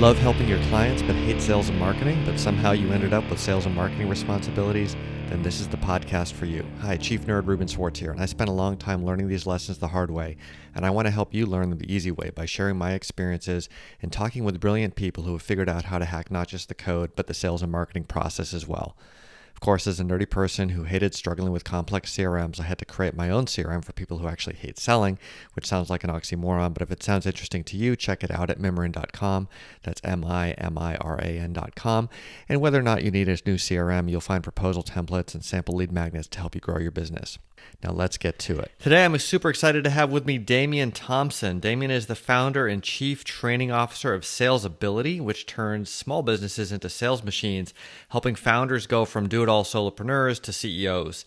Love helping your clients but hate sales and marketing, but somehow you ended up with sales and marketing responsibilities? Then this is the podcast for you. Hi, Chief Nerd Ruben Swartz here, and I spent a long time learning these lessons the hard way, and I want to help you learn them the easy way by sharing my experiences and talking with brilliant people who have figured out how to hack not just the code, but the sales and marketing process as well. Of course, as a nerdy person who hated struggling with complex CRMs, I had to create my own CRM for people who actually hate selling, which sounds like an oxymoron, but if it sounds interesting to you, check it out at Mimiran.com. That's Mimiran.com. And whether or not you need a new CRM, you'll find proposal templates and sample lead magnets to help you grow your business. Now let's get to it. Today I'm super excited to have with me Damian Thompson. Damian is the founder and chief training officer of Sales Ability, which turns small businesses into sales machines, helping founders go from do-it-all solopreneurs to CEOs.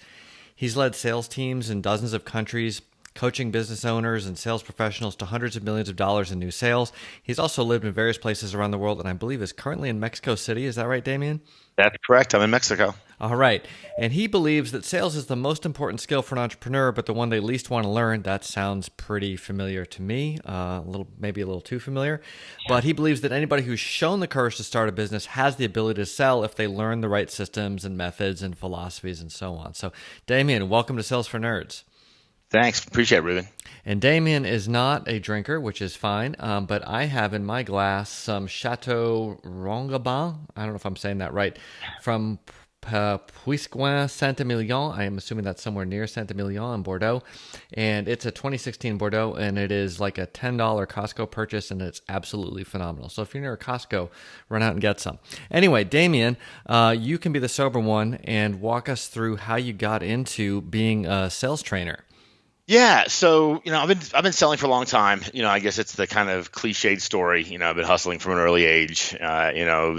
He's led sales teams in dozens of countries, coaching business owners and sales professionals to hundreds of millions of dollars in new sales. He's also lived in various places around the world, and I believe is currently in Mexico City. Is that right, Damian? That's correct. I'm in Mexico. All right. And he believes that sales is the most important skill for an entrepreneur, but the one they least want to learn. That sounds pretty familiar to me, maybe a little too familiar. Yeah. But he believes that anybody who's shown the courage to start a business has the ability to sell if they learn the right systems and methods and philosophies and so on. So, Damian, welcome to Sales for Nerds. Thanks. Appreciate it, Ruben. And Damian is not a drinker, which is fine, but I have in my glass some Chateau Rongabin. I don't know if I'm saying that right, from Puisquin Saint-Emilion. I am assuming that's somewhere near Saint-Emilion in Bordeaux. And it's a 2016 Bordeaux, and it is like a $10 Costco purchase, and it's absolutely phenomenal. So if you're near a Costco, run out and get some. Anyway, Damian, you can be the sober one and walk us through how you got into being a sales trainer. Yeah, so I've been selling for a long time. I guess it's the kind of cliched story. I've been hustling from an early age.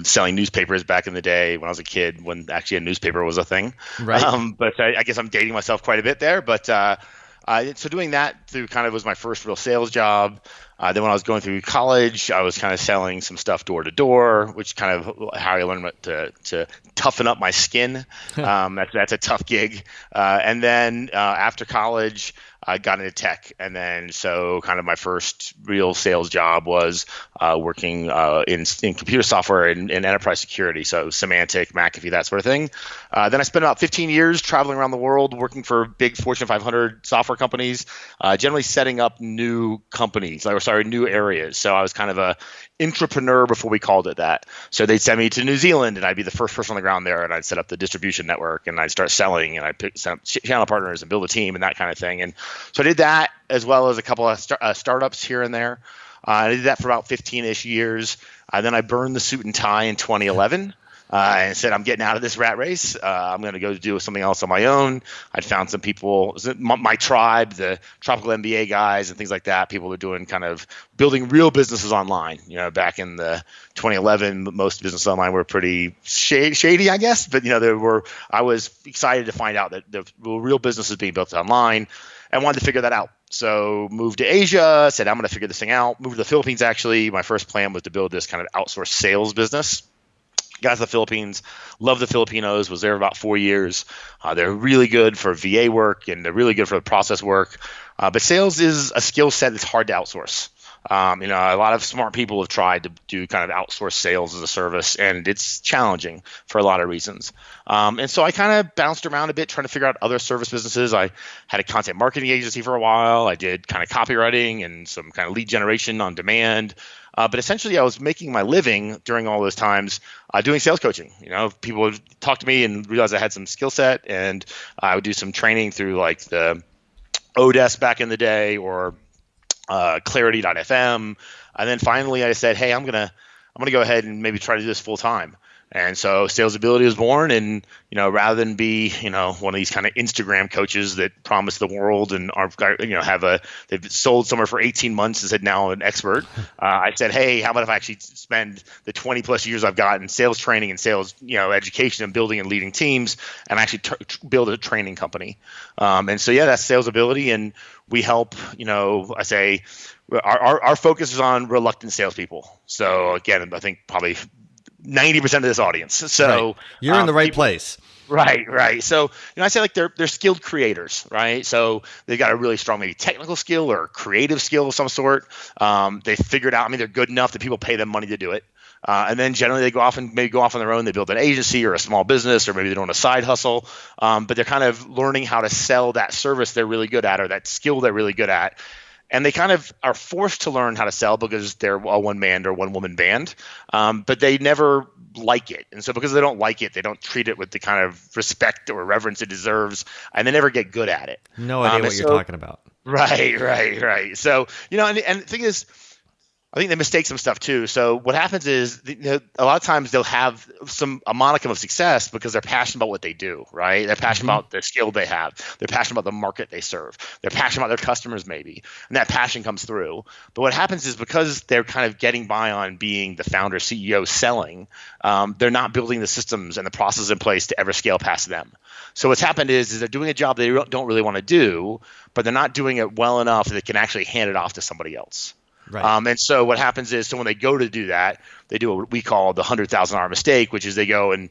Selling newspapers back in the day when I was a kid, when actually a newspaper was a thing. Right. But I guess I'm dating myself quite a bit there. But so doing that through kind of was my first real sales job. Then when I was going through college, I was kind of selling some stuff door to door, which kind of how I learned to toughen up my skin. That's a tough gig. And then after college, I got into tech, and then so kind of my first real sales job was working in computer software and enterprise security, so Symantec, McAfee, that sort of thing. Then I spent about 15 years traveling around the world, working for big Fortune 500 software companies, generally setting up new companies, new areas. So I was kind of a entrepreneur before we called it that. So they'd send me to New Zealand, and I'd be the first person on the ground there, and I'd set up the distribution network, and I'd start selling, and I'd set up channel partners and build a team and that kind of thing. And so I did that as well as a couple of startups here and there. I did that for about 15-ish years. Then I burned the suit and tie in 2011. And said, I'm getting out of this rat race. I'm going to go do something else on my own. I'd found some people, my tribe, the tropical MBA guys and things like that. People were doing kind of building real businesses online. Back in the 2011, most businesses online were pretty shady, I guess. But, I was excited to find out that the real business is being built online and wanted to figure that out. So moved to Asia, said, I'm going to figure this thing out. Moved to the Philippines, actually. My first plan was to build this kind of outsourced sales business. Got to the Philippines, love the Filipinos, was there about 4 years. They're really good for VA work, and they're really good for the process work. But sales is a skill set that's hard to outsource. A lot of smart people have tried to do kind of outsource sales as a service, and it's challenging for a lot of reasons. And so I kind of bounced around a bit trying to figure out other service businesses. I had a content marketing agency for a while. I did kind of copywriting and some kind of lead generation on demand. But essentially, I was making my living during all those times doing sales coaching. People would talk to me and realize I had some skill set, and I would do some training through like the Odesk back in the day or Clarity.fm. And then finally, I said, hey, I'm gonna go ahead and maybe try to do this full time. And so Sales Ability was born, and rather than be one of these kind of Instagram coaches that promise the world and are they've sold somewhere for 18 months and said now an expert, I said, hey, how about if I actually spend the 20 plus years I've got in sales training and sales education and building and leading teams, and actually build a training company. And so that's Sales Ability, and we help. I say our focus is on reluctant salespeople. So again, I think probably 90% of this audience. So right. You're in the right place. Right. So, I say like they're skilled creators, right? So they've got a really strong maybe technical skill or creative skill of some sort. They figured out, they're good enough that people pay them money to do it. And then generally they maybe go off on their own. They build an agency or a small business, or maybe they're doing a side hustle. But they're kind of learning how to sell that service they're really good at, or that skill they're really good at. And they kind of are forced to learn how to sell because they're a one-man or one-woman band, but they never like it. And so because they don't like it, they don't treat it with the kind of respect or reverence it deserves, and they never get good at it. No idea what you're talking about. Right. So, and the thing is, I think they mistake some stuff too. So what happens is, a lot of times they'll have a modicum of success because they're passionate about what they do, right? They're passionate about the skill they have. They're passionate about the market they serve. They're passionate about their customers maybe, and that passion comes through. But what happens is, because they're kind of getting by on being the founder, CEO, selling, they're not building the systems and the processes in place to ever scale past them. So what's happened is they're doing a job they don't really want to do, but they're not doing it well enough that they can actually hand it off to somebody else. Right. And so what happens is, so when they go to do that, they do what we call the $100,000 mistake, which is they go and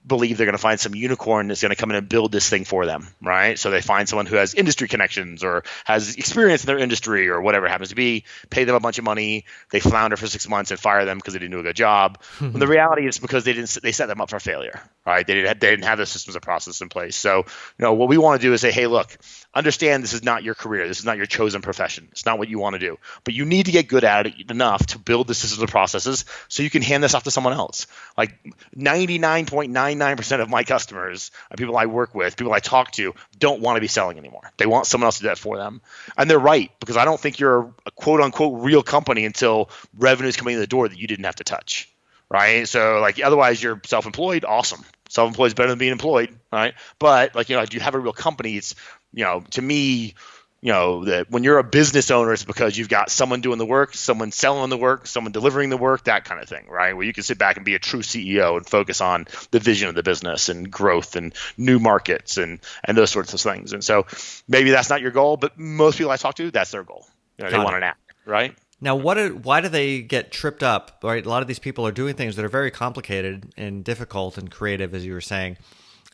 believe they're going to find some unicorn that's going to come in and build this thing for them, right? So they find someone who has industry connections or has experience in their industry or whatever it happens to be, pay them a bunch of money, they flounder for 6 months and fire them because they didn't do a good job. When the reality is because they set them up for failure, right? They didn't have the systems and process in place. So, what we want to do is say, hey, look, understand this is not your career. This is not your chosen profession. It's not what you want to do. But you need to get good at it enough to build the systems and processes so you can hand this off to someone else. Like 99.99% of my customers, people I work with, people I talk to, don't want to be selling anymore. They want someone else to do that for them. And they're right, because I don't think you're a quote unquote real company until revenue is coming in the door that you didn't have to touch. Right. So otherwise you're self-employed. Awesome. Self-employed is better than being employed. Right. But do you have a real company? It's, to me, that when you're a business owner, it's because you've got someone doing the work, someone selling the work, someone delivering the work, that kind of thing. Right. Where you can sit back and be a true CEO and focus on the vision of the business and growth and new markets and those sorts of things. And so maybe that's not your goal, but most people I talk to, that's their goal. They want an app. Right. Now, why do they get tripped up? Right, a lot of these people are doing things that are very complicated and difficult and creative, as you were saying,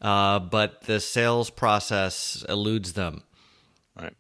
but the sales process eludes them. Right.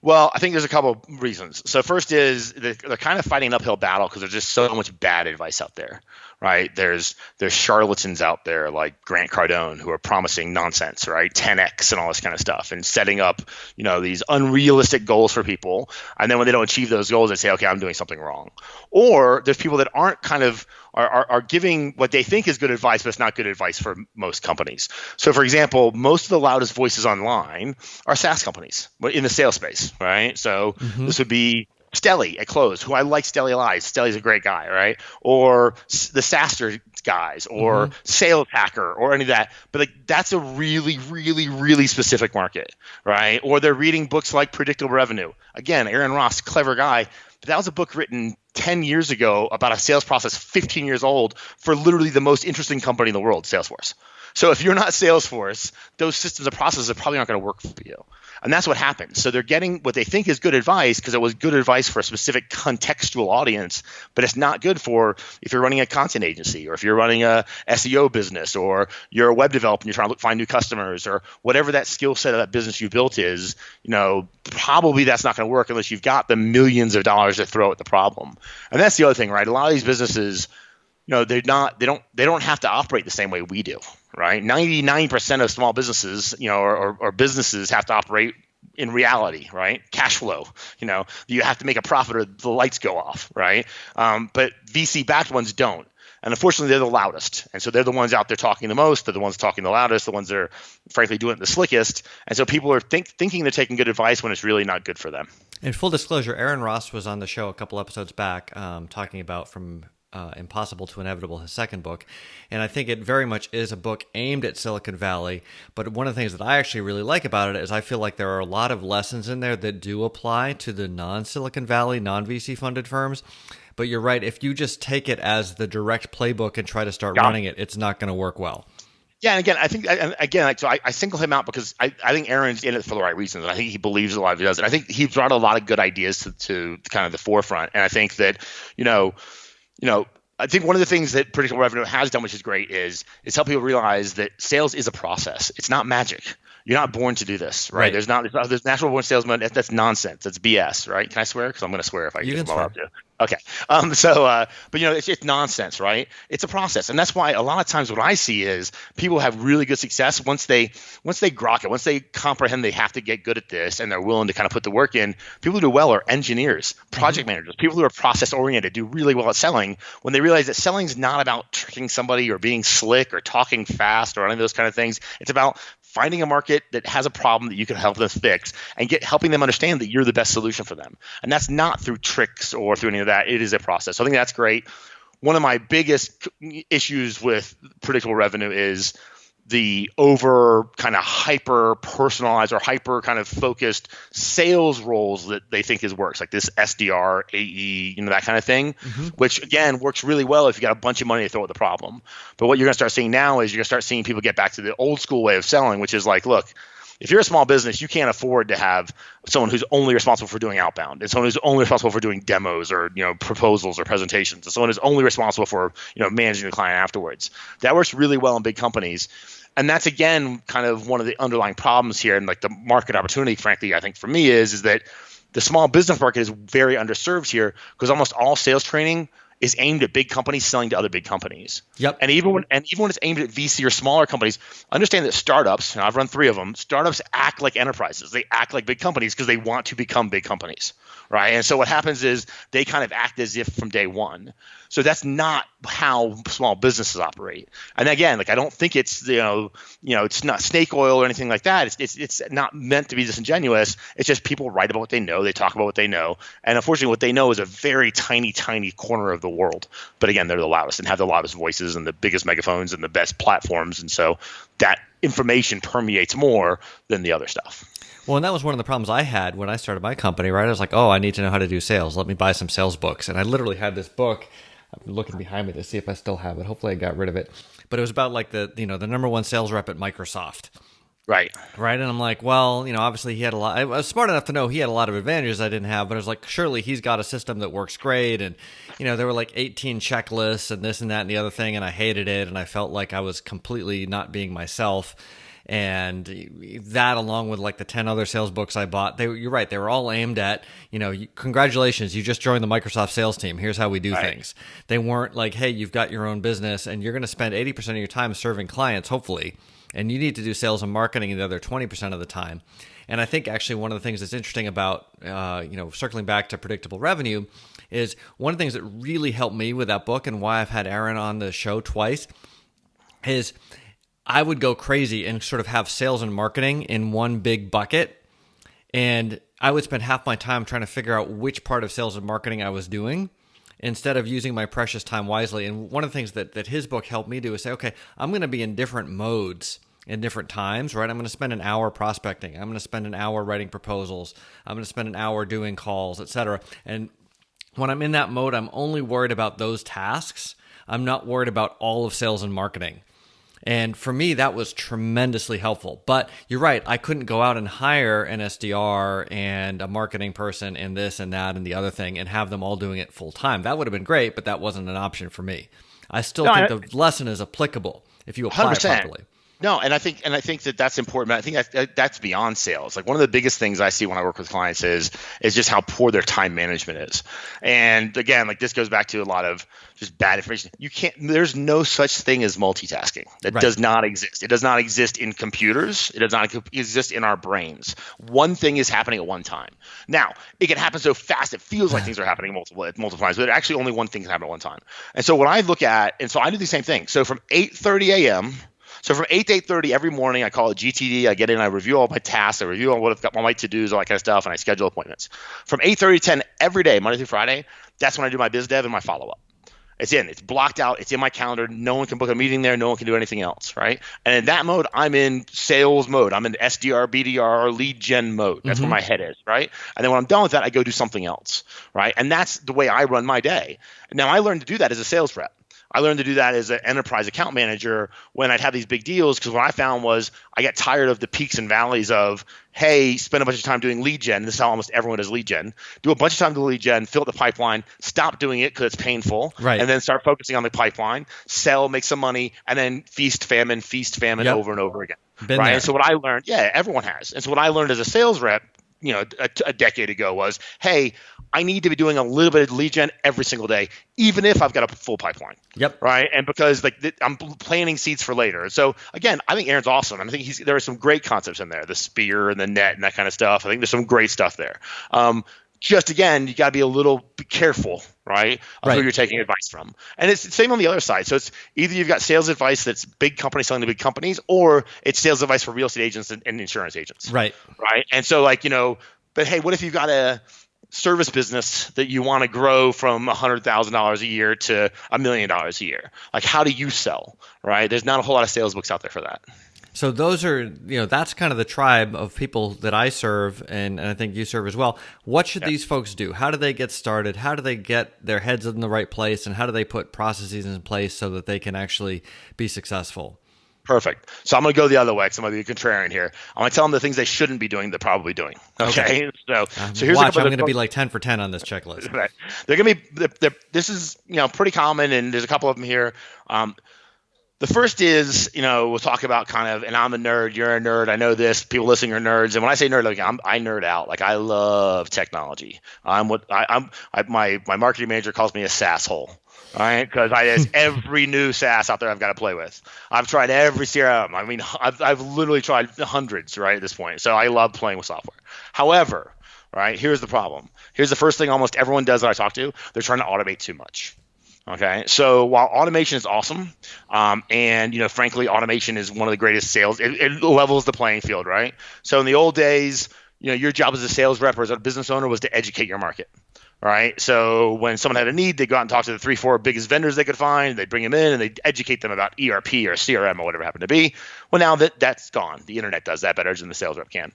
Well, I think there's a couple of reasons. So first is they're kind of fighting an uphill battle because there's just so much bad advice out there, right? There's charlatans out there like Grant Cardone who are promising nonsense, right? 10x and all this kind of stuff, and setting up, these unrealistic goals for people. And then when they don't achieve those goals, they say, okay, I'm doing something wrong. Or there's people that aren't kind of are giving what they think is good advice, but it's not good advice for most companies. So for example, most of the loudest voices online are SaaS companies in the sales space, right? So this would be Stelly at Close, who I like Stelly a lot. Stelly's a great guy, right? Or the SaaStr guys, or Sales Hacker, or any of that. But that's a really, really, really specific market, right? Or they're reading books like Predictable Revenue. Again, Aaron Ross, clever guy. But that was a book written 10 years ago about a sales process 15 years old for literally the most interesting company in the world, Salesforce. So if you're not Salesforce, those systems and processes are probably not going to work for you. And that's what happens. So they're getting what they think is good advice because it was good advice for a specific contextual audience, but it's not good for if you're running a content agency, or if you're running a SEO business, or you're a web developer and you're trying to find new customers, or whatever that skill set of that business you built is, probably that's not going to work unless you've got the millions of dollars to throw at the problem. And that's the other thing, right? A lot of these businesses, they don't have to operate the same way we do, right? 99% of small businesses, or businesses have to operate in reality, right? Cash flow, you have to make a profit or the lights go off, right? But VC-backed ones don't. And unfortunately, they're the loudest. And so they're the ones out there talking the most. They're the ones talking the loudest, the ones that are, frankly, doing it the slickest. And so people are thinking they're taking good advice when it's really not good for them. In full disclosure, Aaron Ross was on the show a couple episodes back talking about From Impossible to Inevitable, his second book. And I think it very much is a book aimed at Silicon Valley. But one of the things that I actually really like about it is I feel like there are a lot of lessons in there that do apply to the non-Silicon Valley, non-VC funded firms. But you're right, if you just take it as the direct playbook and try to start running it, it's not going to work well. Yeah, and again, I think, so I single him out because I think Aaron's in it for the right reasons. I think he believes a lot of he does. And I think he brought a lot of good ideas to kind of the forefront. And I think that, I think one of the things that Predictable Revenue has done, which is great, is help people realize that sales is a process. It's not magic, You're not born to do this, right? Right. There's natural born salesman. That's nonsense. That's BS, right? Can I swear? Because I'm going to swear if I You get can swear. allowed to. Okay. But it's nonsense, right? It's a process, and that's why a lot of times what I see is people have really good success once they grok it, once they comprehend they have to get good at this, and they're willing to kind of put the work in. People who do well are engineers, project managers, people who are process oriented, do really well at selling when they realize that selling is not about tricking somebody or being slick or talking fast or any of those kind of things. It's about finding a market that has a problem that you can help them fix and helping them understand that you're the best solution for them. And that's not through tricks or through any of that. It is a process. So I think that's great. One of my biggest issues with predictable revenue is the over kind of hyper personalized or hyper kind of focused sales roles that they think works, like this SDR, AE, that kind of thing, which again works really well if you got a bunch of money to throw at the problem. But what you're going to start seeing now is you're going to start seeing people get back to the old school way of selling, which is like, look, if you're a small business, you can't afford to have someone who's only responsible for doing outbound, and someone who's only responsible for doing demos or proposals or presentations, and someone who's only responsible for managing the client afterwards. That works really well in big companies. And that's, again, kind of one of the underlying problems here. And like the market opportunity, frankly, I think for me is that the small business market is very underserved here because almost all sales training is aimed at big companies selling to other big companies. Yep. And even when it's aimed at VC or smaller companies, understand that startups, and I've run 3 of them, startups act like enterprises. They act like big companies because they want to become big companies, right? And so what happens is they kind of act as if from day one. So that's not how small businesses operate. And again, like I don't think it's it's not snake oil or anything like that. It's not meant to be disingenuous. It's just people write about what they know, they talk about what they know, and unfortunately, what they know is a very tiny, tiny corner of the world. But again, they're the loudest and have the loudest voices and the biggest megaphones and the best platforms, and so that information permeates more than the other stuff. Well, and that was one of the problems I had when I started my company, right? I was like, oh, I need to know how to do sales. Let me buy some sales books. And I literally had this book. I'm looking behind me to see if I still have it. Hopefully I got rid of it. But it was about like the number one sales rep at Microsoft. Right. And I'm like, well, obviously he had a lot. I was smart enough to know he had a lot of advantages I didn't have, but I was like, surely he's got a system that works great. And, there were like 18 checklists and this and that and the other thing. And I hated it. And I felt like I was completely not being myself. And that, along with like the 10 other sales books I bought, you're right. They were all aimed at, congratulations, you just joined the Microsoft sales team. Here's how we do things. They weren't like, hey, you've got your own business and you're going to spend 80% of your time serving clients, hopefully. And you need to do sales and marketing the other 20% of the time. And I think actually one of the things that's interesting about, circling back to predictable revenue is one of the things that really helped me with that book and why I've had Aaron on the show twice is I would go crazy and sort of have sales and marketing in one big bucket. And I would spend half my time trying to figure out which part of sales and marketing I was doing instead of using my precious time wisely. And one of the things that his book helped me do is say, okay, I'm going to be in different modes in different times, right? I'm going to spend an hour prospecting. I'm going to spend an hour writing proposals. I'm going to spend an hour doing calls, etc. And when I'm in that mode, I'm only worried about those tasks. I'm not worried about all of sales and marketing. And for me, that was tremendously helpful. But you're right, I couldn't go out and hire an SDR and a marketing person and this and that and the other thing and have them all doing it full time. That would have been great, but that wasn't an option for me. I still think the lesson is applicable if you apply it properly. No, and I think that that's important. I think that's beyond sales. Like one of the biggest things I see when I work with clients is just how poor their time management is. And again, like this goes back to a lot of just bad information. There's no such thing as multitasking. That does not exist. It does not exist in computers. It does not exist in our brains. One thing is happening at one time. Now, it can happen so fast it feels like things are happening multiple times, but actually only one thing can happen at one time. And so what I look at, and so I do the same thing. So from 8:30 a.m. So from 8 to 8:30 every morning, I call it GTD. I get in, I review all my tasks, I review all what I've got, all my to-dos, all that kind of stuff, and I schedule appointments. From 8:30 to 10 every day, Monday through Friday, that's when I do my biz dev and my follow-up. It's blocked out, it's in my calendar. No one can book a meeting there, no one can do anything else, right? And in that mode, I'm in sales mode. I'm in SDR, BDR, lead gen mode. That's where my head is, right? And then when I'm done with that, I go do something else, right? And that's the way I run my day. Now, I learned to do that as a sales rep. I learned to do that as an enterprise account manager when I'd have these big deals, because what I found was I got tired of the peaks and valleys of, hey, spend a bunch of time doing lead gen. This is how almost everyone does lead gen. Do a bunch of time doing lead gen, fill up the pipeline, stop doing it because it's painful, and then start focusing on the pipeline, sell, make some money, and then feast, famine, over and over again. Been right? And there. so what I learned, yeah, everyone has. And so what I learned as a sales rep, a decade ago was, hey, I need to be doing a little bit of lead gen every single day, even if I've got a full pipeline. Yep. Right. And because I'm planting seeds for later. So again, I think Aaron's awesome. I think there are some great concepts in there, the spear and the net and that kind of stuff. I think there's some great stuff there. Just again, you got to be a little careful, right, of who you're taking advice from. And it's the same on the other side. So it's either you've got sales advice that's big companies selling to big companies, or it's sales advice for real estate agents and insurance agents. Right. Right. And so but hey, what if you've got a service business that you want to grow from $100,000 a year to $1 million a year? Like, how do you sell? Right. There's not a whole lot of sales books out there for that. So those are, that's kind of the tribe of people that I serve, and I think you serve as well. What should these folks do? How do they get started? How do they get their heads in the right place? And how do they put processes in place so that they can actually be successful? Perfect. So I'm going to go the other way because I'm going to be a contrarian here. I'm going to tell them the things they shouldn't be doing, they're probably doing. Okay. So here's watch. I'm going to be like 10 for 10 on this checklist. Right. They're going to be. This is pretty common, and there's a couple of them here. The first is, we'll talk about kind of, and I'm a nerd, you're a nerd, I know this, people listening are nerds. And when I say nerd, I nerd out. Like, I love technology. My marketing manager calls me a SaaS hole. All right, because there's every new SaaS out there I've got to play with. I've tried every CRM. I mean, I've literally tried hundreds, right, at this point. So I love playing with software. However, right, here's the problem. Here's the first thing almost everyone does that I talk to. They're trying to automate too much. Okay, so while automation is awesome, and frankly, automation is one of the greatest sales. It levels the playing field, right? So in the old days, your job as a sales rep or as a business owner was to educate your market. Right. So when someone had a need, they'd go out and talk to the 3-4 biggest vendors they could find. They'd bring them in and they'd educate them about ERP or CRM or whatever it happened to be. Well, now that's gone. The internet does that better than the sales rep can.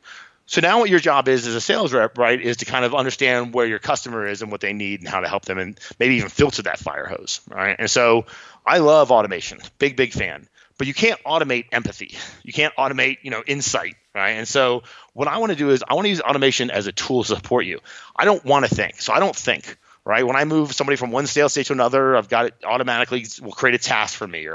So now what your job is as a sales rep, right, is to kind of understand where your customer is and what they need and how to help them and maybe even filter that fire hose. Right. And so I love automation. Big fan. But you can't automate empathy. You can't automate, insight, right? And so what I want to do is I want to use automation as a tool to support you. I don't want to think. So I don't think, right? When I move somebody from one sales stage to another, I've got it automatically will create a task for me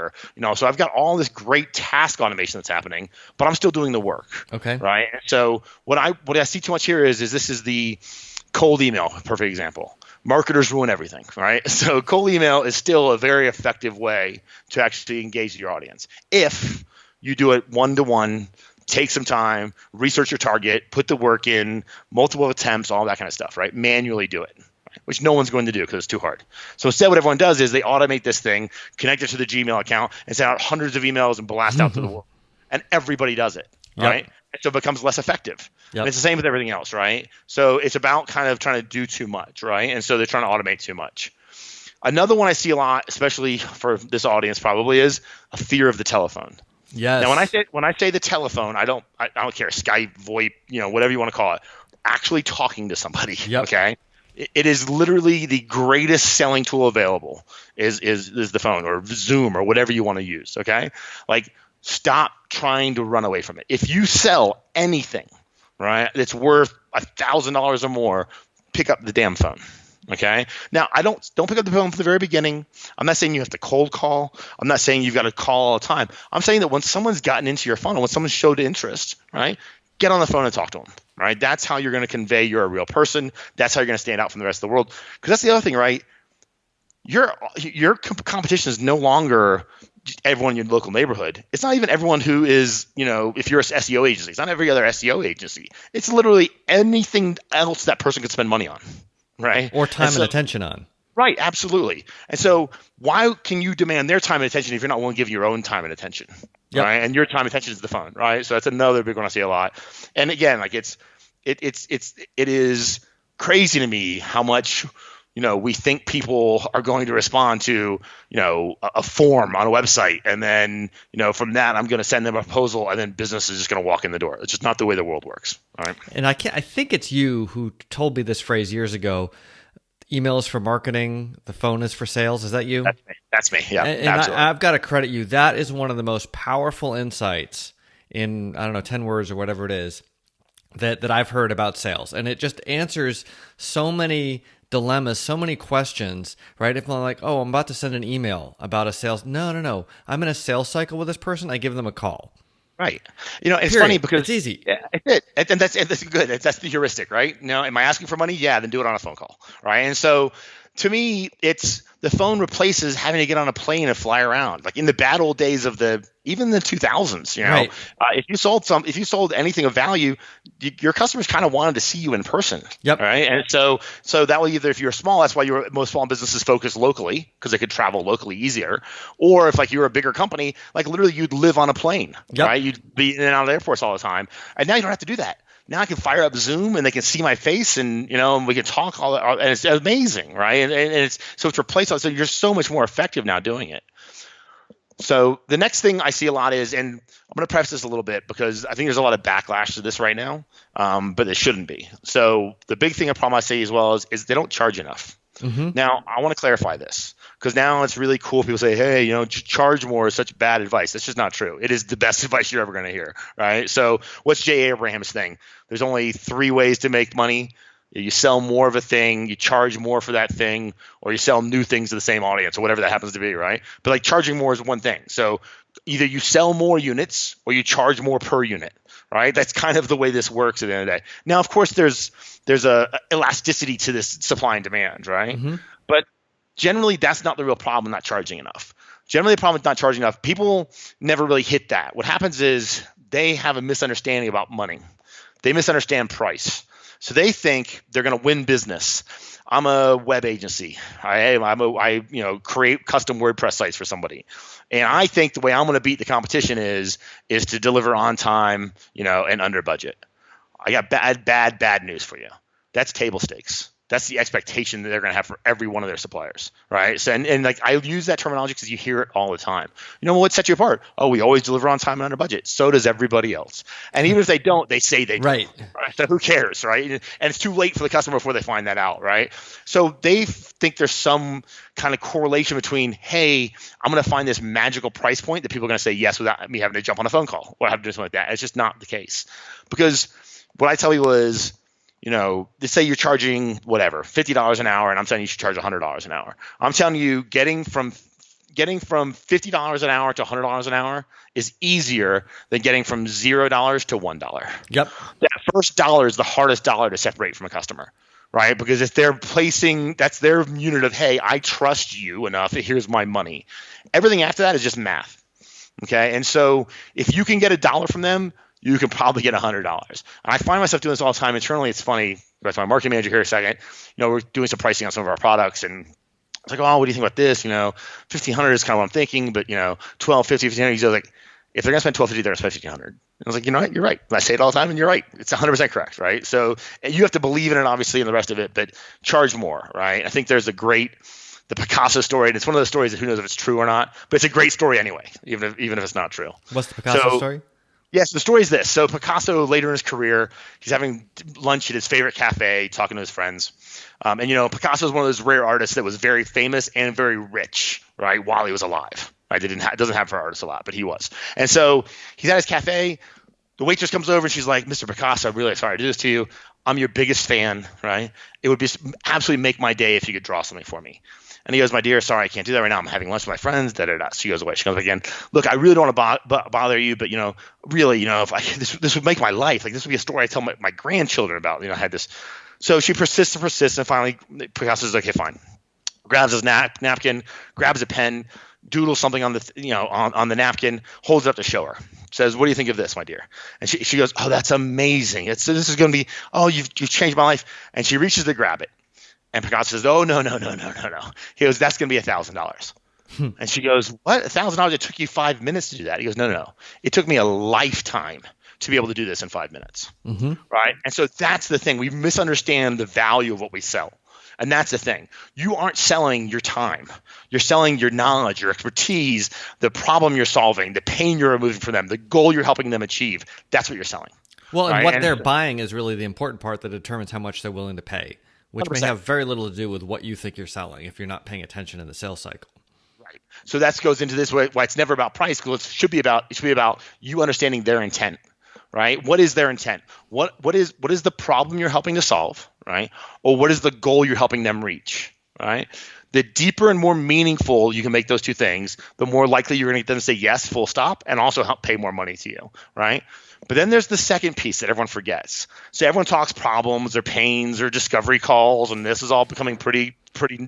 so I've got all this great task automation that's happening, but I'm still doing the work. Okay. Right? And so what I see too much here is this is the cold email, perfect example. Marketers ruin everything, right? So cold email is still a very effective way to actually engage your audience. If you do it one-to-one, take some time, research your target, put the work in, multiple attempts, all that kind of stuff, right? Manually do it, right? Which no one's going to do because it's too hard. So instead what everyone does is they automate this thing, connect it to the Gmail account, and send out hundreds of emails and blast out to the world. And everybody does it, right? So it becomes less effective. Yep. And it's the same with everything else, right? So it's about kind of trying to do too much, right? And so they're trying to automate too much. Another one I see a lot, especially for this audience probably, is a fear of the telephone. Yes. Now when I say the telephone, I don't care, Skype, VoIP, whatever you want to call it, actually talking to somebody. Yep. Okay. It is literally the greatest selling tool available is the phone or Zoom or whatever you want to use. Okay. Like, stop trying to run away from it. If you sell anything, right, that's worth $1,000 or more, pick up the damn phone. Okay. Now, don't pick up the phone from the very beginning. I'm not saying you have to cold call. I'm not saying you've got to call all the time. I'm saying that when someone's gotten into your funnel, when someone showed interest, right, get on the phone and talk to them. Right. That's how you're going to convey you're a real person. That's how you're going to stand out from the rest of the world. Because that's the other thing, right? Your competition is no longer everyone in your local neighborhood. It's not even everyone who is, if you're an SEO agency, it's not every other SEO agency. It's literally anything else that person could spend money on, right? Or time and attention on. Right, absolutely. And so why can you demand their time and attention if you're not willing to give your own time and attention, right? And your time and attention is the phone, right? So that's another big one I see a lot. And again, like it is crazy to me how much we think people are going to respond to, a form on a website. And then, from that, I'm going to send them a proposal and then business is just going to walk in the door. It's just not the way the world works. All right. And I think it's you who told me this phrase years ago. Email is for marketing. The phone is for sales. Is that you? That's me. Yeah. And I've got to credit you. That is one of the most powerful insights in, 10 words or whatever it is that I've heard about sales. And it just answers so many dilemmas, so many questions, right? If I'm like, oh, I'm about to send an email about a sales. No. I'm in a sales cycle with this person. I give them a call. Right. And it's Period. funny because It's easy. yeah, it's it. And that's good. That's the heuristic, right? Am I asking for money? Yeah, then do it on a phone call, right? And so to me, it's the phone replaces having to get on a plane and fly around. Like in the bad old days of even the 2000s, Right. if you sold anything of value, your customers kind of wanted to see you in person. Yep. Right. And so that way, either if you're small, that's why most small businesses focus locally because they could travel locally easier. Or if like you're a bigger company, like literally you'd live on a plane, Yep. right? You'd be in and out of airports all the time. And now you don't have to do that. Now I can fire up Zoom and they can see my face and and we can talk and it's amazing, right? And it's replaced. So you're so much more effective now doing it. So the next thing I see a lot is, and I'm going to preface this a little bit because I think there's a lot of backlash to this right now, but it shouldn't be. So the big thing, a problem I see as well is they don't charge enough. Mm-hmm. Now I want to clarify this because now it's really cool. People say, hey, charge more is such bad advice. That's just not true. It is the best advice you're ever going to hear, right? So what's Jay Abraham's thing? There's only 3 ways to make money. You sell more of a thing, you charge more for that thing, or you sell new things to the same audience or whatever that happens to be, right? But like charging more is one thing. So either you sell more units or you charge more per unit, right? That's kind of the way this works at the end of the day. Now, of course, there's a elasticity to this supply and demand, right? Mm-hmm. But generally, that's not the real problem, not charging enough. Generally, the problem is not charging enough. People never really hit that. What happens is they have a misunderstanding about money. They misunderstand price. So they think they're going to win business. I'm a web agency. I create custom WordPress sites for somebody. And I think the way I'm going to beat the competition is to deliver on time, and under budget. I got bad news for you. That's table stakes. That's the expectation that they're going to have for every one of their suppliers, right? So, and like I use that terminology because you hear it all the time. What sets you apart? Oh, we always deliver on time and under budget. So does everybody else. And even if they don't, they say they do. Right. So who cares, right? And it's too late for the customer before they find that out, right? So they think there's some kind of correlation between, hey, I'm going to find this magical price point that people are going to say yes without me having to jump on a phone call or have to do something like that. It's just not the case. Because what I tell people is, let's say you're charging whatever, $50 an hour, and I'm saying you should charge $100 an hour. I'm telling you, getting from $50 an hour to $100 an hour is easier than getting from $0 to $1. Yep. That first dollar is the hardest dollar to separate from a customer, right? Because if they're that's their unit of, hey, I trust you enough, here's my money. Everything after that is just math, okay? And so if you can get $1 from them, you can probably get $100. And I find myself doing this all the time internally. It's funny. That's my marketing manager here a second. We're doing some pricing on some of our products, and it's like, oh, what do you think about this? $1,500 is kind of what I'm thinking, but $1,250, $1,500. He's like, if they're gonna spend $1,250, they're gonna spend $1,500. And I was like, you know what? You're right. I say it all the time, and you're right. It's 100% correct, right? So you have to believe in it, obviously, and the rest of it, but charge more, right? I think there's the Picasso story, and it's one of those stories that who knows if it's true or not, but it's a great story anyway, even if it's not true. What's the Picasso story? Yes, the story is this. So Picasso, later in his career, he's having lunch at his favorite cafe, talking to his friends. And Picasso is one of those rare artists that was very famous and very rich, right, while he was alive. Right? Doesn't happen for artists a lot, but he was. And so he's at his cafe. The waitress comes over and she's like, Mr. Picasso, I'm really sorry to do this to you. I'm your biggest fan, right? It would absolutely make my day if you could draw something for me. And he goes, my dear, sorry, I can't do that right now. I'm having lunch with my friends. Da, da, da. She goes away. She comes back again. Look, I really don't want to bother you, but really, if this would make my life. Like this would be a story I tell my grandchildren about. I had this. So she persists, and finally, Picasso says, okay, fine. Grabs his napkin, grabs a pen, doodles something on the on the napkin, holds it up to show her. Says, what do you think of this, my dear? And she goes, oh, that's amazing. This is going to be, oh, you've changed my life. And she reaches to grab it. And Picasso says, oh, no. He goes, that's going to be $1,000. And she goes, what? $1,000? It took you 5 minutes to do that. He goes, no. It took me a lifetime to be able to do this in 5 minutes. Mm-hmm. Right? And so that's the thing. We misunderstand the value of what we sell. And that's the thing. You aren't selling your time. You're selling your knowledge, your expertise, the problem you're solving, the pain you're removing from them, the goal you're helping them achieve. That's what you're selling. Well, and what they're buying is really the important part that determines how much they're willing to pay, which 100%. May have very little to do with what you think you're selling if you're not paying attention in the sales cycle. Right. So that goes into this why it's never about price, because it should be about you understanding their intent. Right? What is their intent? What is the problem you're helping to solve? Right? Or what is the goal you're helping them reach? Right? The deeper and more meaningful you can make those two things, the more likely you're going to get them to say yes, full stop, and also help pay more money to you, right? But then there's the second piece that everyone forgets. So everyone talks problems or pains or discovery calls, and this is all becoming pretty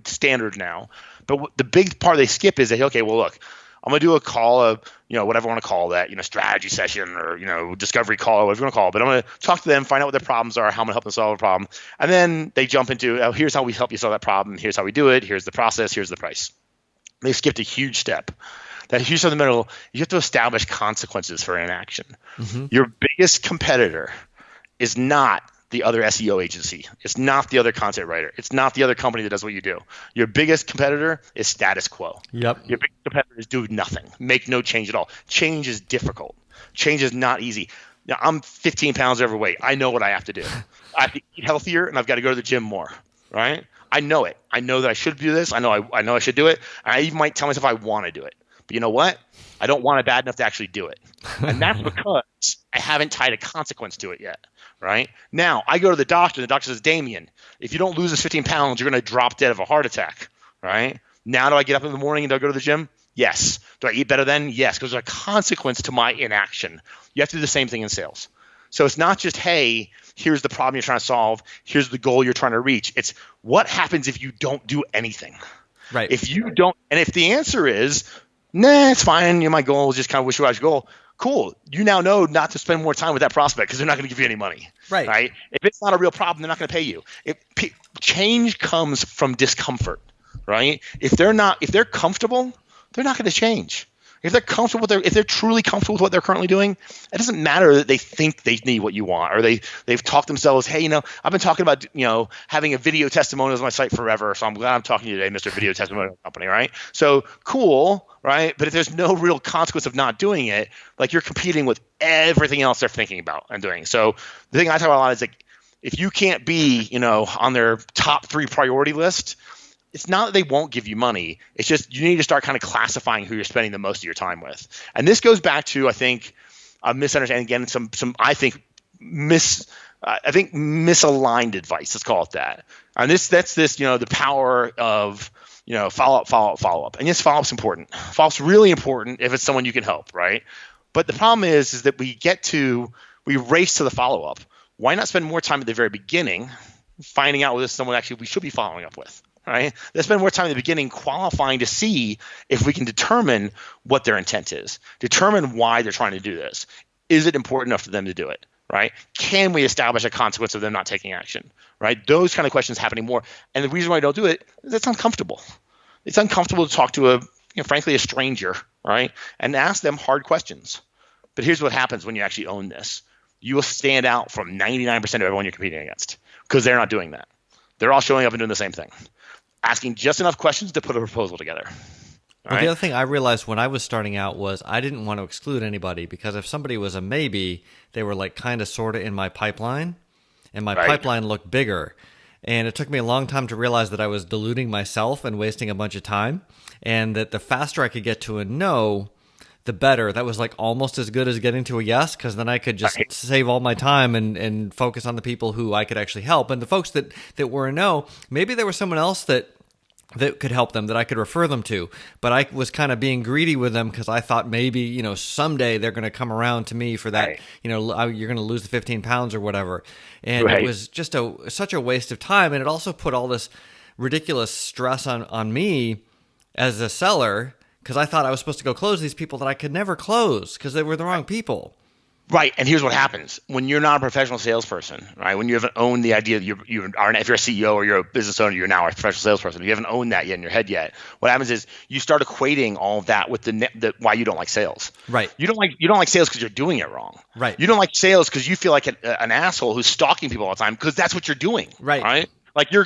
standard now. But the big part they skip is that, okay, well, look, I'm going to do a call, whatever I want to call that, strategy session or, discovery call, whatever you want to call it. But I'm going to talk to them, find out what their problems are, how I'm going to help them solve a problem. And then they jump into, oh, here's how we help you solve that problem. Here's how we do it. Here's the process. Here's the price. They skipped a huge step. That huge step in the middle, you have to establish consequences for inaction. Mm-hmm. Your biggest competitor is not the other SEO agency. It's not the other content writer. It's not the other company that does what you do. Your biggest competitor is status quo. Yep. Your biggest competitor is do nothing, make no change at all. Change is difficult. Change is not easy. Now, I'm 15 pounds overweight. I know what I have to do. I have to eat healthier, and I've got to go to the gym more, right? I know it. I know that I should do this. I know I should do it. I even might tell myself I want to do it. But you know what? I don't want it bad enough to actually do it. And that's because I haven't tied a consequence to it yet, right? Now, I go to the doctor, and the doctor says, Damian, if you don't lose this 15 pounds, you're going to drop dead of a heart attack, right? Now, do I get up in the morning and do I go to the gym? Yes. Do I eat better then? Yes, because there's a consequence to my inaction. You have to do the same thing in sales. So it's not just, hey, here's the problem you're trying to solve. Here's the goal you're trying to reach. It's what happens if you don't do anything? Right. If you don't, and if the answer is, nah, it's fine. My goal is just kind of wish-washy goal. Cool. You now know not to spend more time with that prospect because they're not going to give you any money. Right. If it's not a real problem, they're not going to pay you. Change comes from discomfort, right? If they're comfortable, they're not going to change. If they're comfortable if they're truly comfortable with what they're currently doing, it doesn't matter that they think they need what you want, or they've talked themselves, hey, I've been talking about, having a video testimonials on my site forever, so I'm glad I'm talking to you today, Mr. Video Testimonial Company, right? So cool, right? But if there's no real consequence of not doing it, like you're competing with everything else they're thinking about and doing. So the thing I talk about a lot is like, if you can't be, on their top 3 priority list, it's not that they won't give you money. It's just you need to start kind of classifying who you're spending the most of your time with. And this goes back to, I think, a misunderstanding, again, some I think misaligned advice. Let's call it that. And that's the power of follow up. And yes, follow up's important. Follow up's really important if it's someone you can help, right? But the problem is that we race to the follow up. Why not spend more time at the very beginning finding out whether someone actually we should be following up with? Right? Let's spend more time at the beginning qualifying to see if we can determine what their intent is, determine why they're trying to do this. Is it important enough for them to do it? Right? Can we establish a consequence of them not taking action? Right? Those kind of questions happening more. And the reason why I don't do it is it's uncomfortable. It's uncomfortable to talk to frankly, a stranger, right? And ask them hard questions. But here's what happens when you actually own this. You will stand out from 99% of everyone you're competing against because they're not doing that. They're all showing up and doing the same thing. Asking just enough questions to put a proposal together. Well, the other thing I realized when I was starting out was I didn't want to exclude anybody because if somebody was a maybe, they were like kind of sort of in my pipeline, and my pipeline looked bigger. And it took me a long time to realize that I was deluding myself and wasting a bunch of time, and that the faster I could get to a no, the better. That was like almost as good as getting to a yes, because then I could just save all my time and focus on the people who I could actually help. And the folks that were a no, maybe there was someone else that could help them, that I could refer them to. But I was kind of being greedy with them because I thought maybe, someday they're going to come around to me for that, you're going to lose the 15 pounds or whatever. And it was just such a waste of time. And it also put all this ridiculous stress on me as a seller, because I thought I was supposed to go close these people that I could never close because they were the wrong people. Right. And here's what happens when you're not a professional salesperson, right? When you haven't owned the idea that if you're a CEO or you're a business owner, you're now a professional salesperson. You haven't owned that yet in your head yet. What happens is you start equating all of that with the why you don't like sales. Right. You don't like sales because you're doing it wrong. Right. You don't like sales because you feel like an asshole who's stalking people all the time because that's what you're doing. Right. Like you're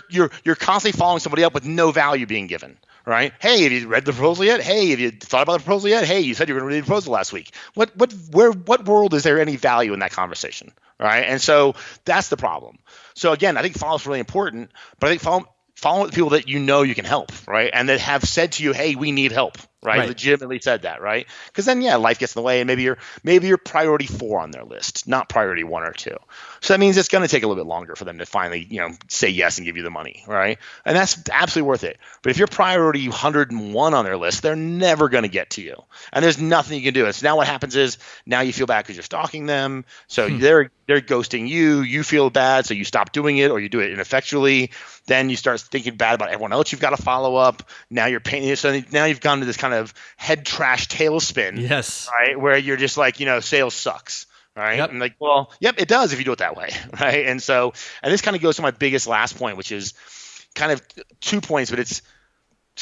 constantly following somebody up with no value being given. Right? Hey, have you read the proposal yet? Hey, have you thought about the proposal yet? Hey, you said you were going to read the proposal last week. What world is there any value in that conversation? Right? And so that's the problem. So again, I think follow up is really important, but I think follow with people that you can help, right? And that have said to you, hey, we need help. right? Right. Legitimately said that, right? Because then, yeah, life gets in the way, and maybe you're priority 4 on their list, not priority 1 or 2. So that means it's going to take a little bit longer for them to finally, say yes and give you the money, right? And that's absolutely worth it. But if you're priority 101 on their list, they're never going to get to you, and there's nothing you can do. And so now what happens is now you feel bad because you're stalking them, so they're ghosting you. You feel bad, so you stop doing it, or you do it ineffectually. Then you start thinking bad about everyone else you've got to follow up. Now you're painting. So now you've gone to this kind of head trash tailspin, Yes. right? Where you're just like, sales sucks, right? Yep. And like, well, yep, it does if you do it that way, right? And this kind of goes to my biggest last point, which is kind of 2 points, but it's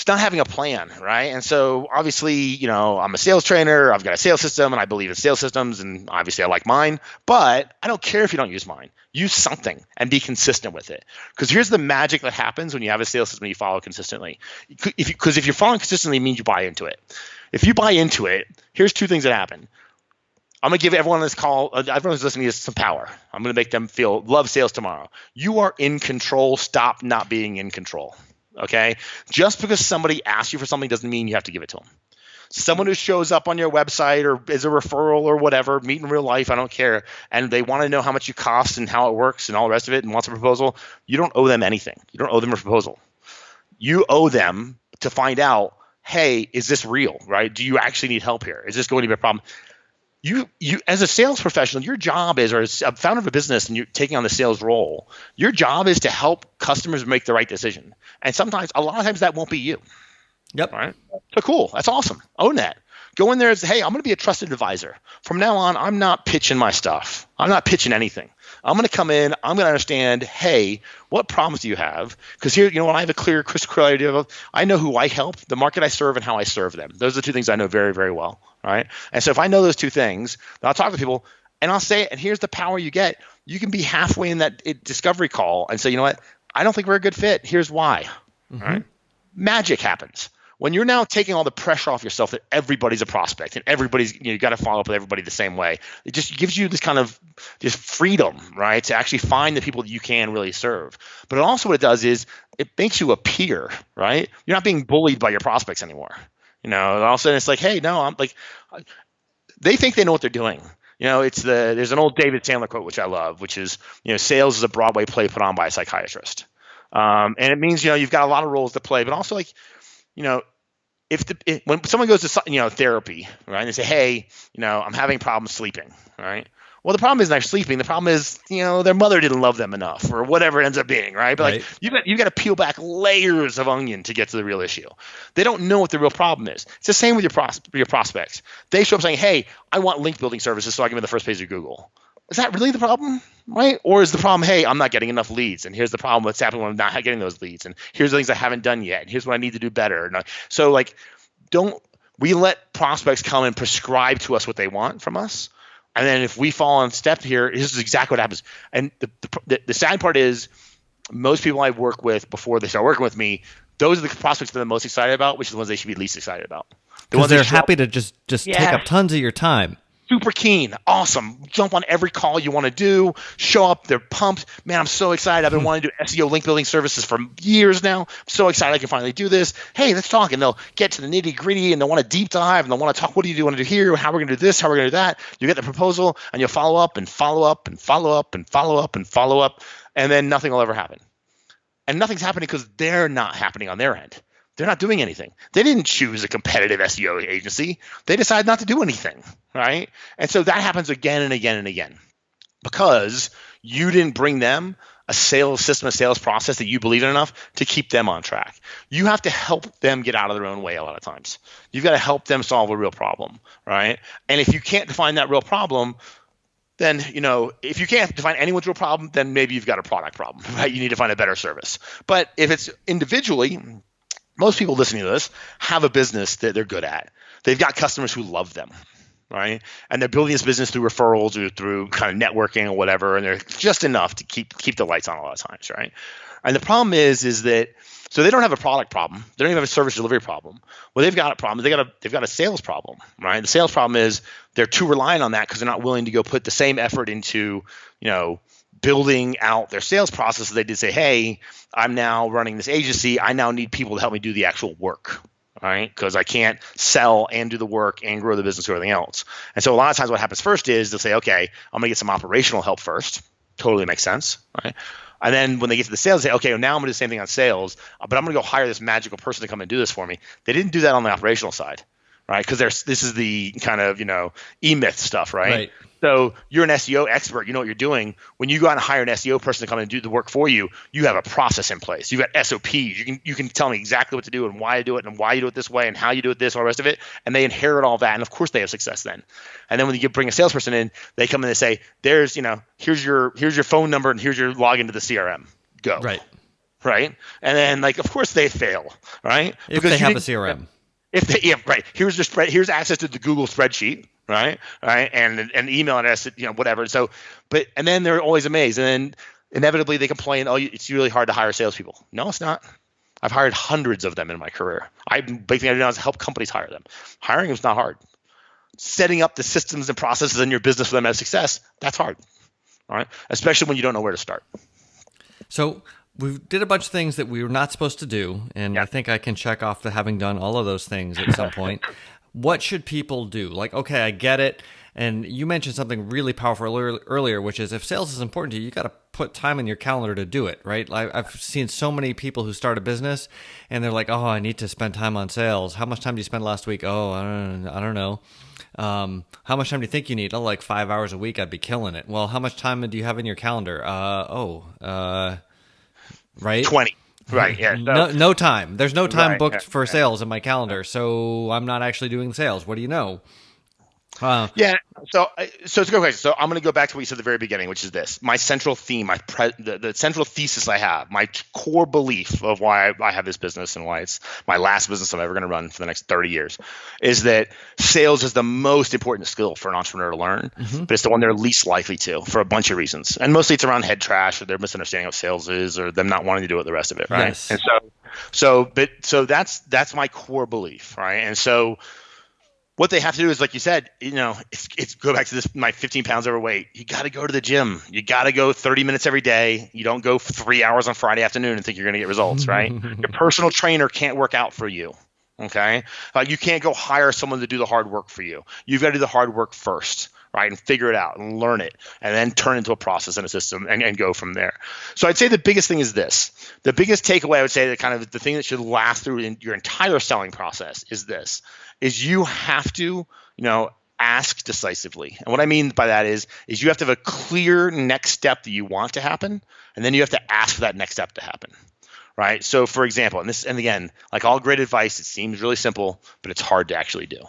not having a plan, right? And so obviously, I'm a sales trainer. I've got a sales system, and I believe in sales systems, and obviously I like mine. But I don't care if you don't use mine. Use something and be consistent with it. Because here's the magic that happens when you have a sales system and you follow consistently. Because if you're following consistently, it means you buy into it. If you buy into it, here's 2 things that happen. I'm going to give everyone on this call, everyone who's listening, some power. I'm going to make them love sales tomorrow. You are in control. Stop not being in control. Okay? Just because somebody asks you for something doesn't mean you have to give it to them. Someone who shows up on your website or is a referral or whatever, meet in real life, I don't care, and they want to know how much you cost and how it works and all the rest of it and wants a proposal, you don't owe them anything. You don't owe them a proposal. You owe them to find out, hey, is this real, right? Do you actually need help here? Is this going to be a problem? You as a sales professional, your job is, or as a founder of a business and you're taking on the sales role, your job is to help customers make the right decision. And sometimes, a lot of times that won't be you. Yep. All right. So cool. That's awesome. Own that. Go in there and say, hey, I'm going to be a trusted advisor. From now on, I'm not pitching my stuff. I'm not pitching anything. I'm going to come in. I'm going to understand, hey, what problems do you have? Because here, when I have a crystal clear idea of, I know who I help, the market I serve, and how I serve them. Those are the 2 things I know very, very well. Right. And so if I know those 2 things, then I'll talk to people and I'll say, and here's the power you get. You can be halfway in that discovery call and say, you know what? I don't think we're a good fit. Here's why. All right. Magic happens. When you're now taking all the pressure off yourself that everybody's a prospect and everybody's, you got to follow up with everybody the same way. It just gives you this kind of just freedom, right, to actually find the people that you can really serve. But also what it does is it makes you a peer, right? You're not being bullied by your prospects anymore. All of a sudden it's like, hey, no, I'm like, they think they know what they're doing. There's an old David Sandler quote, which I love, which is, sales is a Broadway play put on by a psychiatrist. And it means, you've got a lot of roles to play, but also like, when someone goes to therapy, right, and they say, hey, I'm having problems sleeping, right? Well, the problem isn't they're sleeping. The problem is, their mother didn't love them enough, or whatever it ends up being, right? But Right. like you got to peel back layers of onion to get to the real issue. They don't know what the real problem is. It's the same with your prospects. They show up saying, hey, I want link building services so I can be the first page of Google. Is that really the problem, right? Or is the problem, hey, I'm not getting enough leads, and here's the problem that's happening when I'm not getting those leads, and here's the things I haven't done yet, and here's what I need to do better. So like, don't we let prospects come and prescribe to us what they want from us, and then if we fall on step here, this is exactly what happens. And the sad part is, most people I work with before they start working with me, those are the prospects that they're most excited about, which are the ones they should be least excited about. Because they're happy to just take up tons of your time. Super keen. Awesome. Jump on every call you want to do. Show up. They're pumped. Man, I'm so excited. I've been wanting to do SEO link building services for years now. I'm so excited I can finally do this. Hey, let's talk. And they'll get to the nitty gritty and they'll want to deep dive and they'll want to talk. What do you want to do here? How we're going to do this? How we're going to do that? You get the proposal and you'll follow up and follow up and follow up and follow up and follow up. And then nothing will ever happen. And nothing's happening because they're not happening on their end. They're not doing anything. They didn't choose a competitive SEO agency. They decided not to do anything, right? And so that happens again and again and again because you didn't bring them a sales system, a sales process that you believe in enough to keep them on track. You have to help them get out of their own way a lot of times. You've got to help them solve a real problem, right? And if you can't define that real problem, then, if you can't define anyone's real problem, then maybe you've got a product problem, right? You need to find a better service. But if it's individually, most people listening to this have a business that they're good at. They've got customers who love them, right? And they're building this business through referrals or through kind of networking or whatever, and they're just enough to keep the lights on a lot of times, right? And the problem is that so they don't have a product problem. They don't even have a service delivery problem. Well, they've got a problem. They've got a sales problem, right? The sales problem is they're too reliant on that because they're not willing to go put the same effort into, building out their sales process. So they did say, hey, I'm now running this agency. I now need people to help me do the actual work, right? Because I can't sell and do the work and grow the business or everything else. And so a lot of times what happens first is they'll say, okay, I'm going to get some operational help first. Totally makes sense, right? And then when they get to the sales, they say, okay, well, now I'm going to do the same thing on sales, but I'm going to go hire this magical person to come and do this for me. They didn't do that on the operational side, right? Because this is the kind of, e-myth stuff, right? So you're an SEO expert. You know what you're doing. When you go out and hire an SEO person to come and do the work for you, you have a process in place. You've got SOPs. You can tell me exactly what to do and why to do it and why you do it this way and how you do it this, all the rest of it. And they inherit all that. And of course they have success then. And then when you bring a salesperson in, they come in and say, here's your phone number and here's your login to the CRM. Go. Right. And then of course they fail. Right. If they have a CRM. Right. Here's access to the Google spreadsheet. Right. And email address, whatever. So, and then they're always amazed. And then inevitably they complain, oh, it's really hard to hire salespeople. No, it's not. I've hired hundreds of them in my career. Big thing I do now is help companies hire them. Hiring is not hard. Setting up the systems and processes in your business for them to have success, that's hard. All right. Especially when you don't know where to start. So we did a bunch of things that we were not supposed to do. And I think I can check off the having done all of those things at some point. What should people do? Okay, I get it. And you mentioned something really powerful earlier, which is if sales is important to you, you got to put time in your calendar to do it, right? I've seen so many people who start a business and they're like, oh, I need to spend time on sales. How much time do you spend last week? Oh, I don't know. How much time do you think you need? Oh, like 5 hours a week. I'd be killing it. Well, how much time do you have in your calendar? Right? 20. Right. Yeah. No time. There's no time booked for sales in my calendar, so I'm not actually doing sales. What do you know? Yeah. So it's a good question. So I'm going to go back to what you said at the very beginning, which is this: my central theme, the central thesis I have, my core belief of why I have this business and why it's my last business I'm ever going to run for the next 30 years, is that sales is the most important skill for an entrepreneur to learn, but it's the one they're least likely to for a bunch of reasons, and mostly it's around head trash or their misunderstanding of sales is, or them not wanting to do it the rest of it, right? Yes. And so that's my core belief, right? And so what they have to do is, like you said, it's go back to this, my 15 pounds overweight. You got to go to the gym. You got to go 30 minutes every day. You don't go for 3 hours on Friday afternoon and think you're going to get results, right? Your personal trainer can't work out for you, okay? You can't go hire someone to do the hard work for you. You've got to do the hard work first, right? And figure it out and learn it and then turn into a process and a system and go from there. So I'd say the biggest thing is this. The biggest takeaway I would say that kind of the thing that should last through your entire selling process is this. Is you have to, ask decisively. And what I mean by that is you have to have a clear next step that you want to happen, and then you have to ask for that next step to happen, right? So for example, and again, like all great advice, it seems really simple, but it's hard to actually do.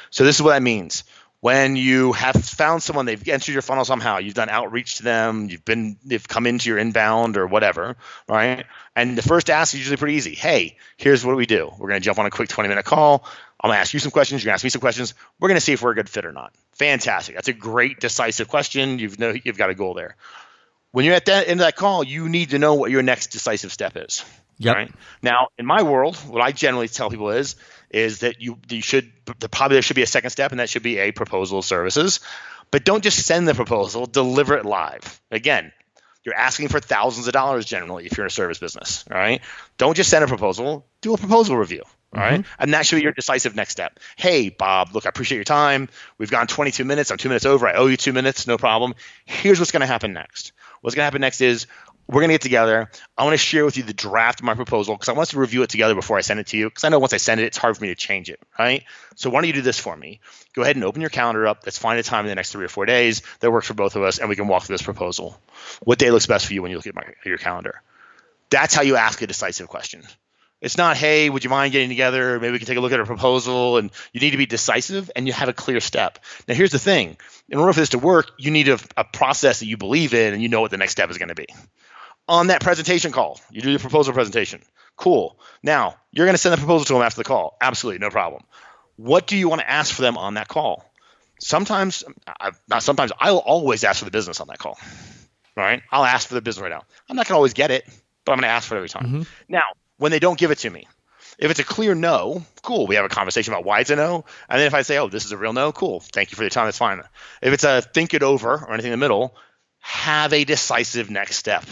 So this is what that means. When you have found someone, they've entered your funnel somehow, you've done outreach to them, they've come into your inbound or whatever, right? And the first ask is usually pretty easy. Hey, here's what we do. We're going to jump on a quick 20-minute call. I'm going to ask you some questions. You're going to ask me some questions. We're going to see if we're a good fit or not. Fantastic. That's a great decisive question. You've got a goal there. When you're at the end of that call, you need to know what your next decisive step is. Yep. Right? Now, in my world, what I generally tell people is that there should be a second step, and that should be a proposal of services. But don't just send the proposal, deliver it live. Again, you're asking for thousands of dollars generally if you're in a service business. All right. Don't just send a proposal, do a proposal review. All right. And that should be your decisive next step. Hey, Bob, look, I appreciate your time. We've gone 22 minutes. I'm 2 minutes over. I owe you 2 minutes. No problem. Here's what's going to happen next. What's going to happen next is we're going to get together. I want to share with you the draft of my proposal because I want us to review it together before I send it to you, because I know once I send it, it's hard for me to change it, right? So why don't you do this for me? Go ahead and open your calendar up. Let's find a time in the next 3 or 4 days that works for both of us, and we can walk through this proposal. What day looks best for you when you look at your calendar? That's how you ask a decisive question. It's not, hey, would you mind getting together? Maybe we can take a look at a proposal. And you need to be decisive, and you have a clear step. Now, here's the thing. In order for this to work, you need a process that you believe in, and you know what the next step is going to be. On that presentation call, you do your proposal presentation. Cool. Now, you're going to send the proposal to them after the call. Absolutely, no problem. What do you want to ask for them on that call? I'll always ask for the business on that call. All right? I'll ask for the business right now. I'm not going to always get it, but I'm going to ask for it every time. Now, when they don't give it to me, if it's a clear no, cool. We have a conversation about why it's a no. And then if I say, oh, this is a real no, cool. Thank you for your time. That's fine. If it's a think it over or anything in the middle, have a decisive next step.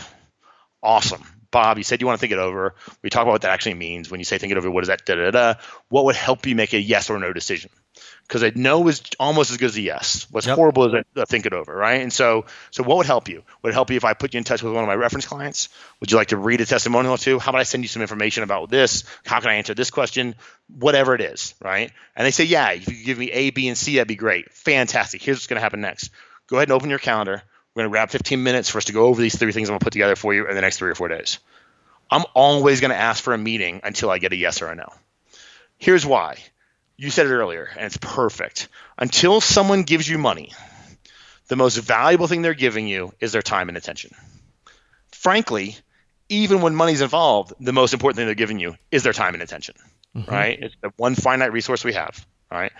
Awesome. Bob, you said you want to think it over. We talk about what that actually means. When you say think it over, what is that? Da, da, da. What would help you make a yes or no decision? Because a no is almost as good as a yes. What's horrible is a think it over, right? And so what would help you? Would it help you if I put you in touch with one of my reference clients? Would you like to read a testimonial or two? How about I send you some information about this? How can I answer this question? Whatever it is, right? And they say, yeah, if you could give me A, B, and C, that'd be great. Fantastic. Here's what's going to happen next. Go ahead and open your calendar. We're going to grab 15 minutes for us to go over these 3 things I'm going to put together for you in the next 3 or 4 days. I'm always going to ask for a meeting until I get a yes or a no. Here's why. You said it earlier, and it's perfect. Until someone gives you money, the most valuable thing they're giving you is their time and attention. Frankly, even when money's involved, the most important thing they're giving you is their time and attention, right? It's the one finite resource we have, right?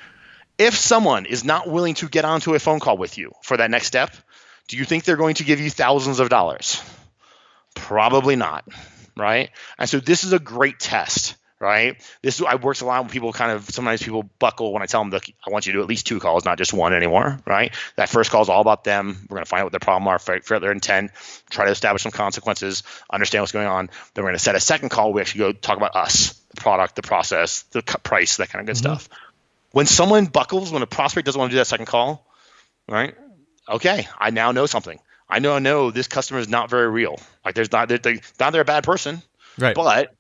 If someone is not willing to get onto a phone call with you for that next step, do you think they're going to give you thousands of dollars? Probably not, right? And so this is a great test. Right. I works a lot when people sometimes people buckle when I tell them, look, I want you to do at least 2 calls, not just 1 anymore. Right. That first call is all about them. We're going to find out what their problem are, figure out their intent, try to establish some consequences, understand what's going on. Then we're going to set a second call. We actually go talk about us, the product, the process, the price, that kind of good stuff. When someone buckles, when a prospect doesn't want to do that second call, right? Okay. I now know something. I know this customer is not very real. Like they're a bad person. Right. But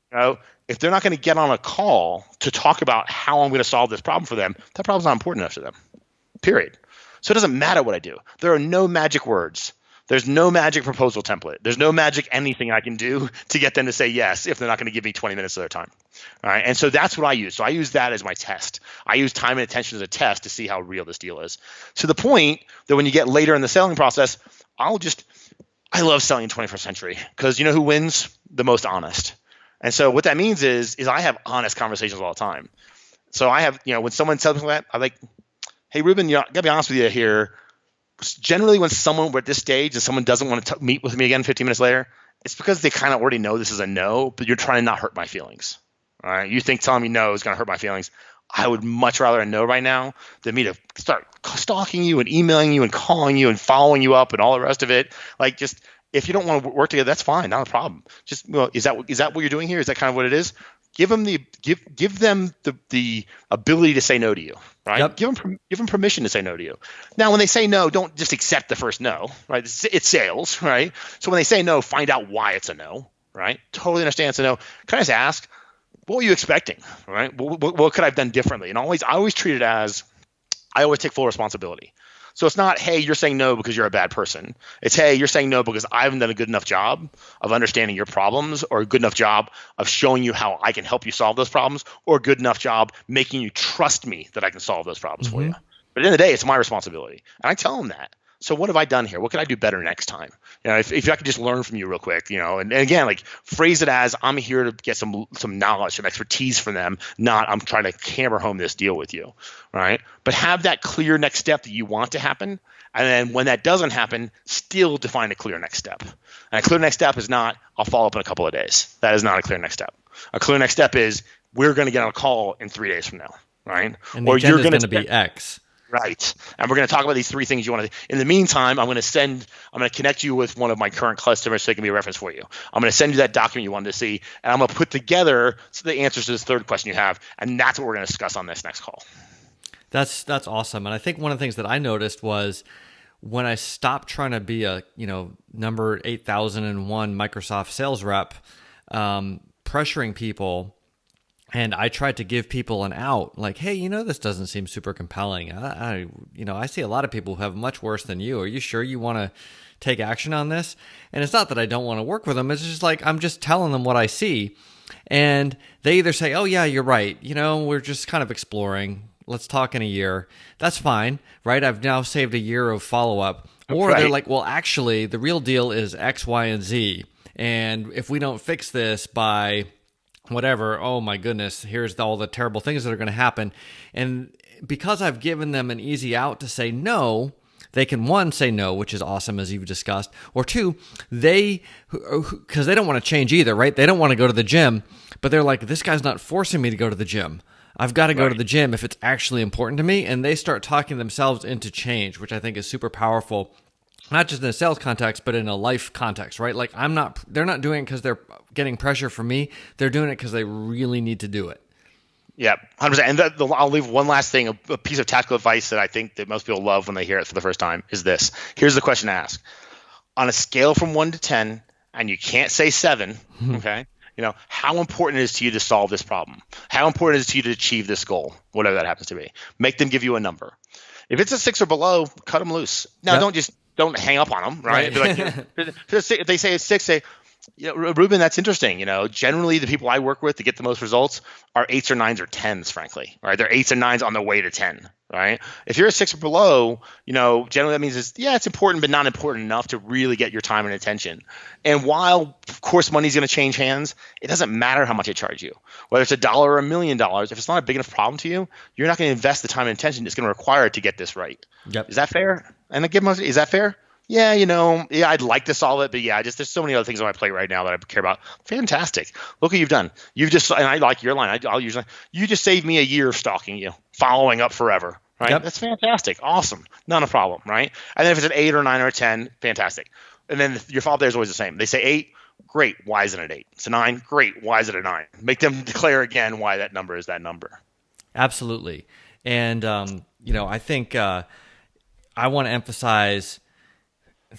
if they're not going to get on a call to talk about how I'm going to solve this problem for them, that problem's not important enough to them, period. So it doesn't matter what I do. There are no magic words. There's no magic proposal template. There's no magic anything I can do to get them to say yes if they're not going to give me 20 minutes of their time. All right. And so that's what I use. So I use that as my test. I use time and attention as a test to see how real this deal is. To the point that when you get later in the selling process, I love selling in 21st century because you know who wins? The most honest. And so what that means is I have honest conversations all the time. So I have, when someone tells me that, I'm like, hey, Ruben, I got to be honest with you here. Generally, when someone we're at this stage and someone doesn't want to meet with me again 15 minutes later, it's because they kind of already know this is a no, but you're trying to not hurt my feelings. All right. You think telling me no is going to hurt my feelings. I would much rather a no right now than me to start stalking you and emailing you and calling you and following you up and all the rest of it. Like just, if you don't want to work together, that's fine, not a problem. Just is that what you're doing here? Is that kind of what it is? Give them the ability to say no to you, right? Yep. Give them permission to say no to you. Now, when they say no, don't just accept the first no, right? It's sales, right? So when they say no, find out why it's a no, right? Totally understand it's a no. Can I just ask, what were you expecting, right? What could I have done differently? And I always treat it as I always take full responsibility. So it's not, hey, you're saying no because you're a bad person. It's, hey, you're saying no because I haven't done a good enough job of understanding your problems or a good enough job of showing you how I can help you solve those problems or a good enough job making you trust me that I can solve those problems for you. But at the end of the day, it's my responsibility. And I tell them that. So what have I done here? What can I do better next time? If I could just learn from you real quick, and again, like phrase it as I'm here to get some knowledge, some expertise from them, not I'm trying to hammer home this deal with you, right? But have that clear next step that you want to happen. And then when that doesn't happen, still define a clear next step. And a clear next step is not, I'll follow up in a couple of days. That is not a clear next step. A clear next step is we're going to get on a call in 3 days from now, right? And the agenda is going to be X. Right. And we're going to talk about these 3 things you want to do. In the meantime, I'm going to connect you with one of my current customers so they can be a reference for you. I'm going to send you that document you wanted to see, and I'm going to put together the answers to this third question you have. And that's what we're going to discuss on this next call. That's awesome. And I think one of the things that I noticed was when I stopped trying to be a, number 8001 Microsoft sales rep, pressuring people, and I tried to give people an out, like, hey, this doesn't seem super compelling. I see a lot of people who have much worse than you. Are you sure you want to take action on this? And it's not that I don't want to work with them. It's just like I'm just telling them what I see. And they either say, oh, yeah, you're right. We're just kind of exploring. Let's talk in a year. That's fine, right? I've now saved a year of follow-up. Or They're like, well, actually, the real deal is X, Y, and Z. And if we don't fix this by whatever, oh my goodness, here's all the terrible things that are going to happen. And because I've given them an easy out to say no, they can, 1, say no, which is awesome, as you've discussed, or 2, because they don't want to change either, right? They don't want to go to the gym, but they're like, this guy's not forcing me to go to the gym. I've got to go to the gym if it's actually important to me. And they start talking themselves into change, which I think is super powerful. not just in a sales context, but in a life context, right? Like they're not doing it because they're getting pressure from me. They're doing it because they really need to do it. Yeah, 100%. And I'll leave one last thing, a piece of tactical advice that I think that most people love when they hear it for the first time is this. Here's the question to ask. On a scale from 1 to 10, and you can't say 7, okay, how important it is to you to solve this problem? How important it is to you to achieve this goal, whatever that happens to be? Make them give you a number. If it's a 6 or below, cut them loose. Now, don't hang up on them, right? If they say it's 6, say, Ruben, that's interesting. Generally the people I work with to get the most results are 8s or 9s or 10s, frankly, right? They're 8s and 9s on the way to 10, right? If you're a 6 or below, generally that means it's important, but not important enough to really get your time and attention. And while, of course, money's going to change hands, it doesn't matter how much I charge you, whether it's $1 or $1 million. If it's not a big enough problem to you, you're not going to invest the time and attention it's going to require to get this right. Yep. Is that fair? And is that fair? Yeah, I'd like to solve it, but there's so many other things on my plate right now that I care about. Fantastic. Look what you've done. And I like your line. I'll usually, you just saved me a year of stalking you, following up forever, right? Yep. That's fantastic. Awesome. Not a problem, right? And then if it's an 8 or 9 or a 10, fantastic. And then your follow-up there is always the same. They say 8, great. Why isn't it 8? It's a 9, great. Why is it a 9? Make them declare again why that number is that number. Absolutely. And, I think I want to emphasize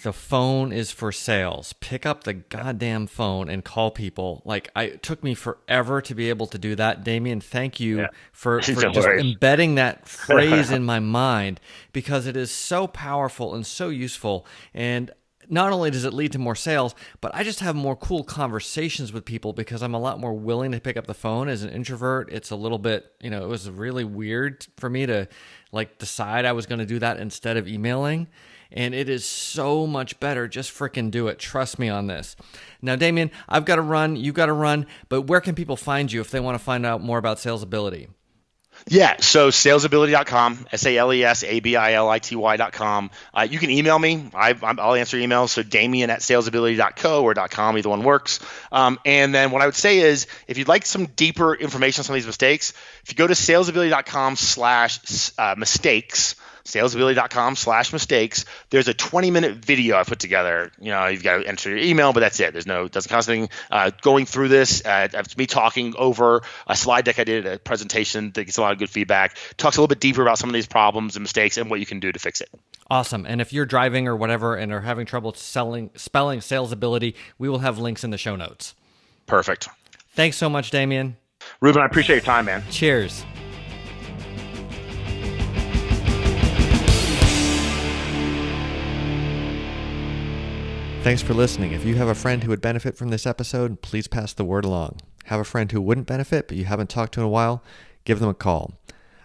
the phone is for sales. Pick up the goddamn phone and call people. It took me forever to be able to do that. Damian, thank you for just embedding that phrase in my mind, because it is so powerful and so useful. And not only does it lead to more sales, but I just have more cool conversations with people because I'm a lot more willing to pick up the phone. As an introvert, it's a little bit, it was really weird for me to decide I was going to do that instead of emailing. And it is so much better. Just freaking do it. Trust me on this. Now, Damian, I've got to run. You've got to run. But where can people find you if they want to find out more about Salesability? Yeah, so salesability.com, SALESABILITY.com. You can email me. I'll answer emails. So Damian@salesability.co or .com, either one works. And then what I would say is, if you'd like some deeper information on some of these mistakes, if you go to salesability.com/mistakes, salesability.com/mistakes, there's a 20-minute video I put together. You've got to enter your email, but that's it. Doesn't cost anything. Going through this, it's me talking over a slide deck I did at a presentation that gets a lot of good feedback. Talks a little bit deeper about some of these problems and mistakes and what you can do to fix it. Awesome. And if you're driving or whatever and are having trouble spelling Salesability, we will have links in the show notes. Perfect. Thanks so much, Damian. Ruben, I appreciate your time, man. Cheers. Thanks for listening. If you have a friend who would benefit from this episode, please pass the word along. Have a friend who wouldn't benefit, but you haven't talked to in a while, give them a call.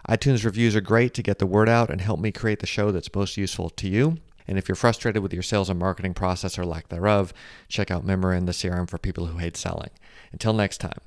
iTunes reviews are great to get the word out and help me create the show that's most useful to you. And if you're frustrated with your sales and marketing process or lack thereof, check out Memorin, the CRM for people who hate selling. Until next time.